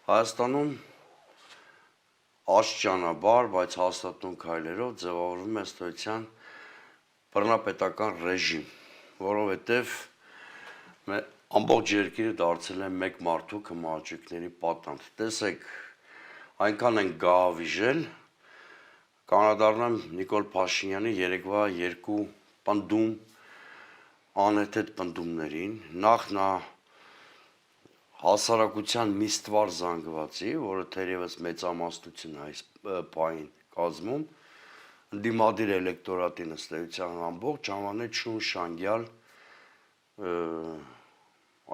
Հայաստանում աշճանաբար, բայց հաստատուն քայլերով ձևավորվում է ըստ էության բռնապետական ռեժիմ, որովհետև ամբողջ երկիրը դարձել է մեկ մարդու քմահաճույքների պատանդ։ Տեսեք, այնքան են գահավիժել, կանադառնամ Նիկոլ Փաշինյանի երեկվա երկու պնդում, անհեթեթ պնդումներին, նախ նա հասարակության մի ստվար զանգվածի, որը թերևս մեծամասնություն այս պահին կազմում, ընդդիմադիր էլեկտորատին ըստ էության ամբողջ անվանեց շուն շանգյալ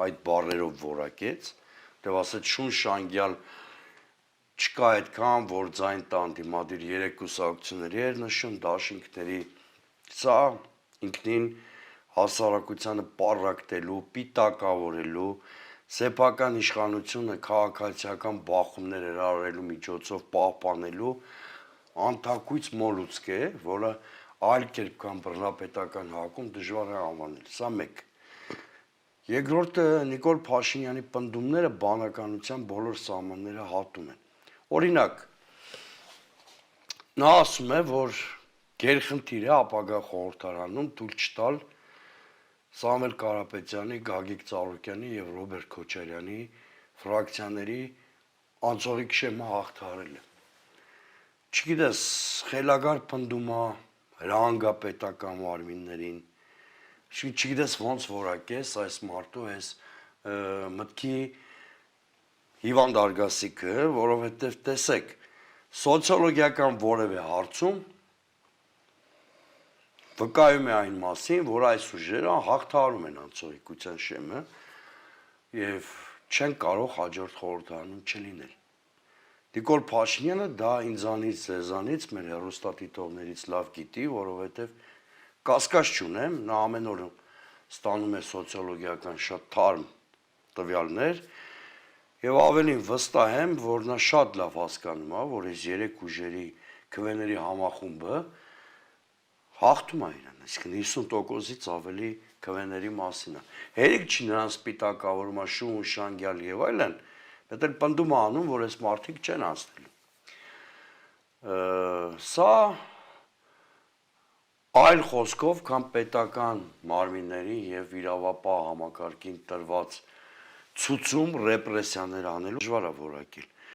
այդ բառերով որակեց, դե ասեց շուն շանգյալ չկա այդքան, որ ձայն տա ընդդիմադիր երեք կուսակցությունների էր նշում, դաշինքների, սա ինքնին հասարակությանը պառակտելու, պիտակավորելու, սեփական իշխանությունը քաղաքացիական բախումներ հրահրելու միջոցով պահպանելու անթակույց մոլուցք է, որը այլ կերպ կամ բռնապետական հակում դժվար է անվանել, սա մեկ։ Երկրորդը Նիկոլ Փաշինյանի պնդումները բանականության բոլոր սահմանները հատում են։ Օրինակ, նա ասում է, որ գերխնդիր է ապագա խորհրդարանում թույլ չտալ Սամվել Կարապետյանի, Գագիկ Ծառուկյանի եւ Ռոբերտ Քոչարյանի ֆրակցիաների անցողիկ շեմը հաղթահարելը։ Չգիտես, խելագար պնդում է հրահանգապետական մարմիններին, չգիտես ոնց որակես այս մարդու այս մտքի հիվանդ արգասիքը, որովհետեւ տեսեք, սոցիոլոգիական որևէ հարցում վկայում է այն մասին, որ այս ուժերը հաղթահարում են անցողիկության շեմը եւ չեն կարող հաջորդ խորհրդարանում չլինել։ Նիկոլ Փաշինյանը դա ինձանից, ձեզանից, մեր հեռուստադիտողներից լավ գիտի, որովհետեւ կասկած չունեմ, նա ամեն օր ստանում է սոցիոլոգիական շատ թարմ տվյալներ եւ ավելին վստահ եմ, որ նա շատ լավ հասկանում է, որ այս երեք ուժերի քվեների համախումբը հաղթում է իրեն, այսինքն 50%-ից ավելի քվեների մասին է։ Հերիք չի նրանց սպիտակավորում է շուն, շանգյալ եւ այլն, դա էլ պնդում է անում, որ այս մարդիկ չեն անցնելու։ Սա այլ խոսքով կամ պետական մարմինների եւ իրավապահ համակարգին տրված ցուցում ռեպրեսիաներ անելու դժվար է որակել։